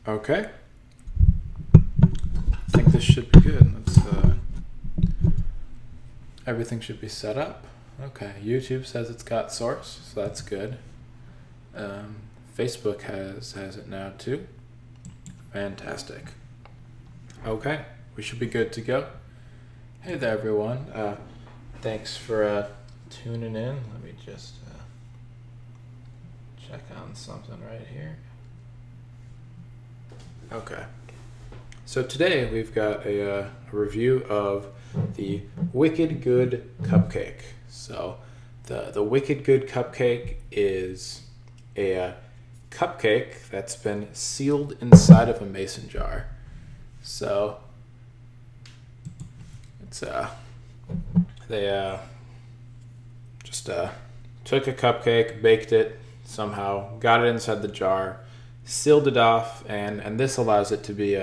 Okay. I think this should be good. Everything should be set up. Okay, YouTube says it's got source, so that's good. Facebook has it now too. Fantastic. Okay, we should be good to go. Hey there, everyone. Thanks for tuning in. Let me just check on something right here. Okay. So today we've got a review of the Wicked Good Cupcake. So the Wicked Good Cupcake is a cupcake that's been sealed inside of a mason jar. So it's they just took a cupcake, baked it somehow, got it inside the jar, sealed it off, and this allows it to be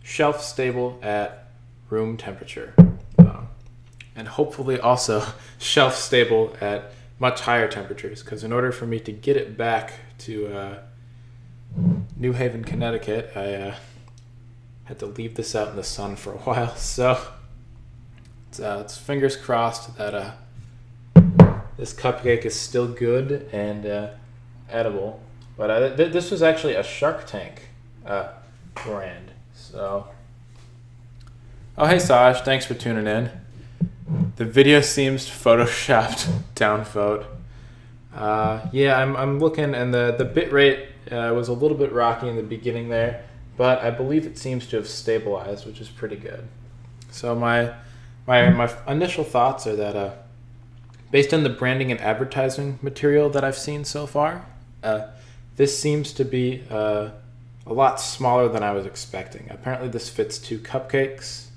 shelf stable at room temperature, and hopefully also shelf stable at much higher temperatures, because in order for me to get it back to New Haven, Connecticut, I had to leave this out in the sun for a while. So it's fingers crossed that this cupcake is still good and edible. But this was actually a Shark Tank brand. So, oh hey Saj, thanks for tuning in. The video seems photoshopped downvote. Yeah, I'm looking, and the bit rate was a little bit rocky in the beginning there, but I believe it seems to have stabilized, which is pretty good. So my initial thoughts are that based on the branding and advertising material that I've seen so far, this seems to be a lot smaller than I was expecting. Apparently this fits 2 cupcakes,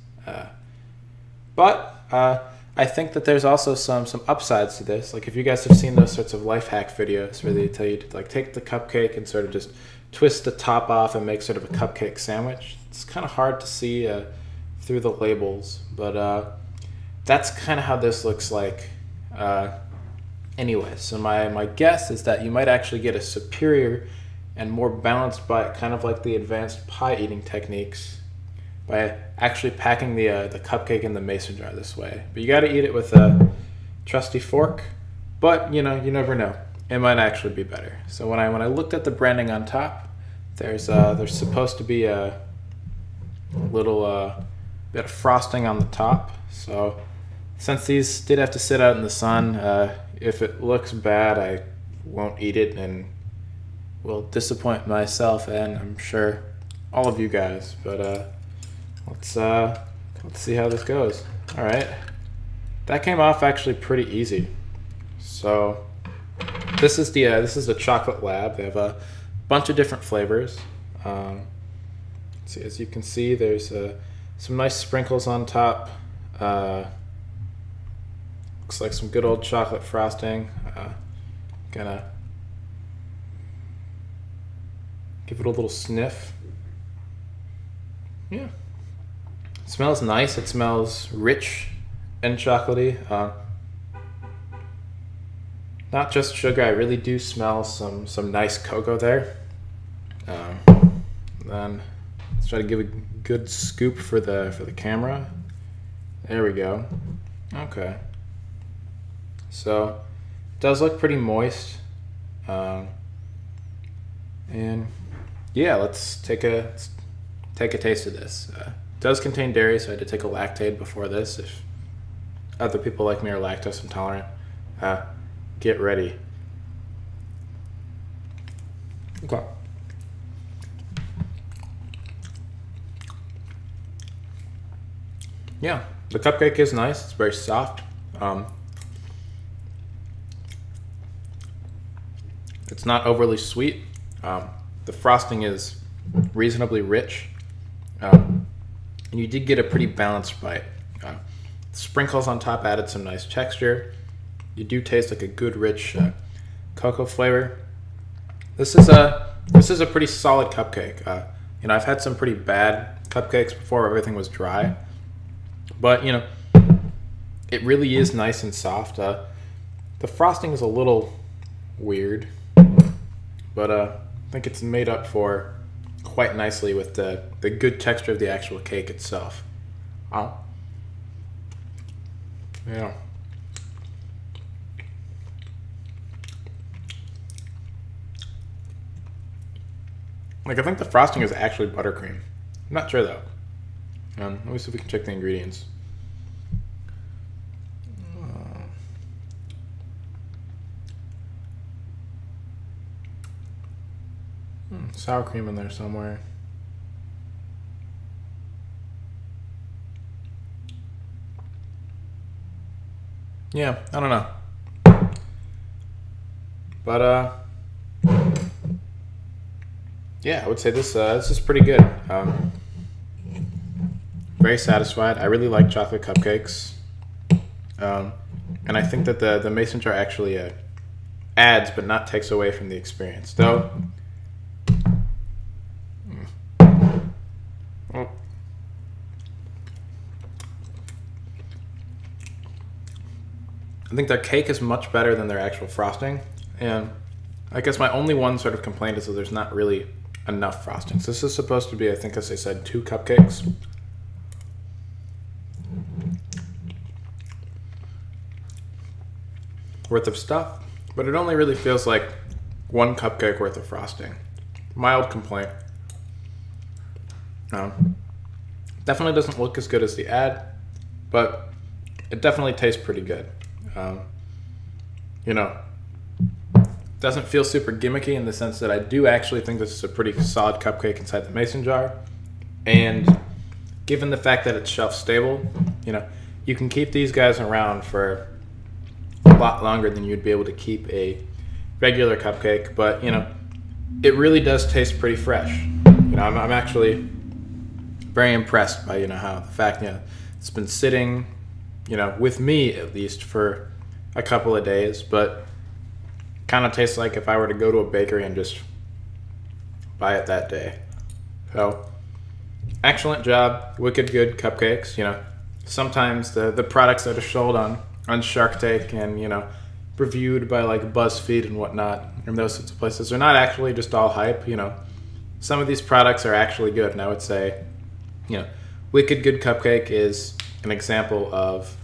but I think that there's also some upsides to this. Like if you guys have seen those sorts of life hack videos where they tell you to like take the cupcake and sort of just twist the top off and make sort of a cupcake sandwich. It's kind of hard to see through the labels, but that's kind of how this looks like anyway. So my guess is that you might actually get a superior and more balanced bite, kind of like the advanced pie eating techniques, by actually packing the cupcake in the mason jar this way. But you got to eat it with a trusty fork. But you know, you never know. It might actually be better. So when I looked at the branding on top, there's supposed to be a little bit of frosting on the top. So since these did have to sit out in the sun, if it looks bad, I won't eat it and will disappoint myself and I'm sure all of you guys. But let's see how this goes. All right, that came off actually pretty easy. So this is the chocolate lab. They have a bunch of different flavors. See, as you can see, there's some nice sprinkles on top. Looks like some good old chocolate frosting. Gonna give it a little sniff. Yeah, it smells nice. It smells rich and chocolatey. Not just sugar. I really do smell some nice cocoa there. Then let's try to give a good scoop for the camera. There we go. Okay. So it does look pretty moist. And yeah, let's take a taste of this. It does contain dairy, so I had to take a Lactaid before this. If other people like me are lactose intolerant, get ready. Okay. Yeah, the cupcake is nice. It's very soft. It's not overly sweet. The frosting is reasonably rich. And you did get a pretty balanced bite. Sprinkles on top added some nice texture. You do taste like a good rich cocoa flavor. This is a pretty solid cupcake. You know, I've had some pretty bad cupcakes before where everything was dry, but you know, it really is nice and soft. The frosting is a little weird, but I think it's made up for quite nicely with the good texture of the actual cake itself. Yeah. Like, I think the frosting is actually buttercream. I'm not sure though. Let me see if we can check the ingredients. Sour cream in there somewhere. Yeah, I don't know. But yeah, I would say this is pretty good. Very satisfied. I really like chocolate cupcakes, and I think that the mason jar actually adds but not takes away from the experience. Though, I think their cake is much better than their actual frosting, and I guess my only one sort of complaint is that there's not really enough frosting. So this is supposed to be, I think, as I said, 2 cupcakes. Worth of stuff, but it only really feels like 1 cupcake worth of frosting. Mild complaint. Definitely doesn't look as good as the ad, but it definitely tastes pretty good. You know, doesn't feel super gimmicky in the sense that I do actually think this is a pretty solid cupcake inside the mason jar, and given the fact that it's shelf stable, you know, you can keep these guys around for a lot longer than you'd be able to keep a regular cupcake. But you know, it really does taste pretty fresh. You know, I'm actually very impressed by, you know, how the fact, you know, it's been sitting, you know, with me at least for a couple of days, but kind of tastes like if I were to go to a bakery and just buy it that day. So excellent job, Wicked Good Cupcakes. You know, sometimes the products that are sold on Shark Tank and, you know, reviewed by like BuzzFeed and whatnot and those sorts of places are not actually just all hype. You know, some of these products are actually good, and I would say, you know, Wicked Good Cupcake is an example of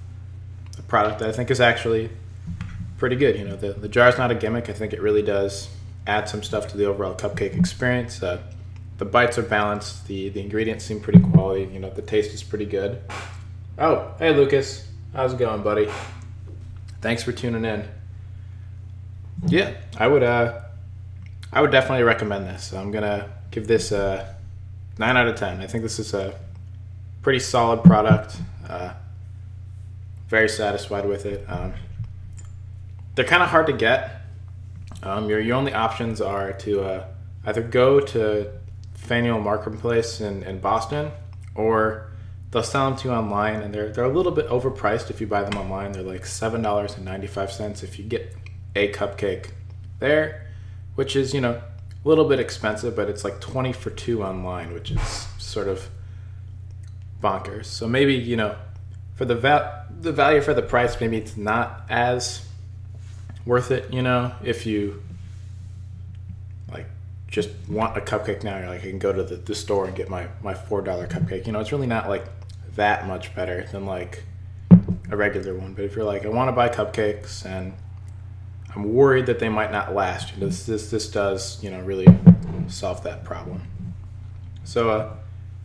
a product that I think is actually pretty good. You know, the jar's not a gimmick. I think it really does add some stuff to the overall cupcake experience. The bites are balanced. The ingredients seem pretty quality. You know, the taste is pretty good. Oh, hey Lucas, how's it going, buddy? Thanks for tuning in. Yeah, I would definitely recommend this. I'm gonna give this a 9 out of 10. I think this is a pretty solid product. Very satisfied with it. They're kind of hard to get. Your only options are to either go to Faneuil Marketplace in Boston, or they'll sell them to you online, and they're a little bit overpriced if you buy them online. They're like $7.95 if you get a cupcake there, which is, you know, a little bit expensive, but it's like 20 for 2 online, which is sort of bonkers. So maybe, you know, for the value for the price, maybe it's not as worth it, you know, if you like just want a cupcake now. You're like, I can go to the store and get my $4 cupcake. You know, it's really not like that much better than like a regular one. But if you're like, I want to buy cupcakes and I'm worried that they might not last, you know, this does, you know, really solve that problem. So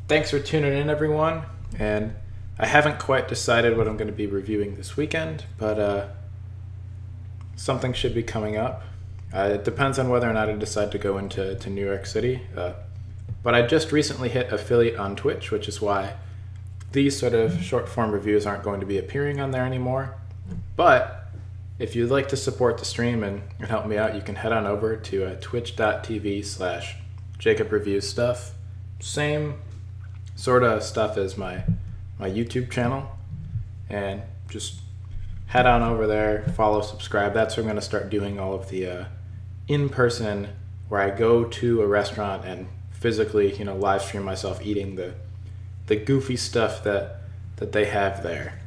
thanks for tuning in, everyone. And I haven't quite decided what I'm going to be reviewing this weekend, but something should be coming up. It depends on whether or not I decide to go into New York City. But I just recently hit affiliate on Twitch, which is why these sort of short form reviews aren't going to be appearing on there anymore. But if you'd like to support the stream and help me out, you can head on over to twitch.tv/JacobReviewsStuff. Same sort of stuff as my YouTube channel. And just head on over there, follow, subscribe. That's where I'm going to start doing all of the in-person, where I go to a restaurant and physically, you know, live stream myself eating the goofy stuff that they have there.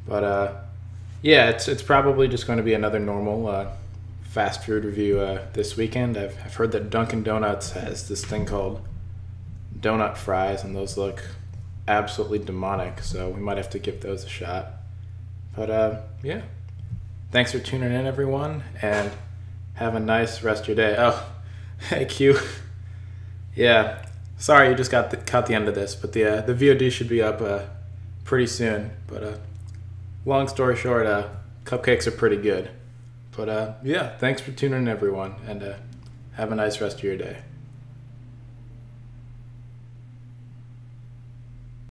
But yeah, it's probably just going to be another normal fast food review this weekend. I've heard that Dunkin' Donuts has this thing called donut fries, and those look absolutely demonic, so we might have to give those a shot. But yeah, thanks for tuning in, everyone, and have a nice rest of your day. Oh, hey Q. Yeah, sorry you just caught the end of this, but the VOD should be up pretty soon. But long story short, cupcakes are pretty good. But yeah, thanks for tuning in, everyone, and have a nice rest of your day.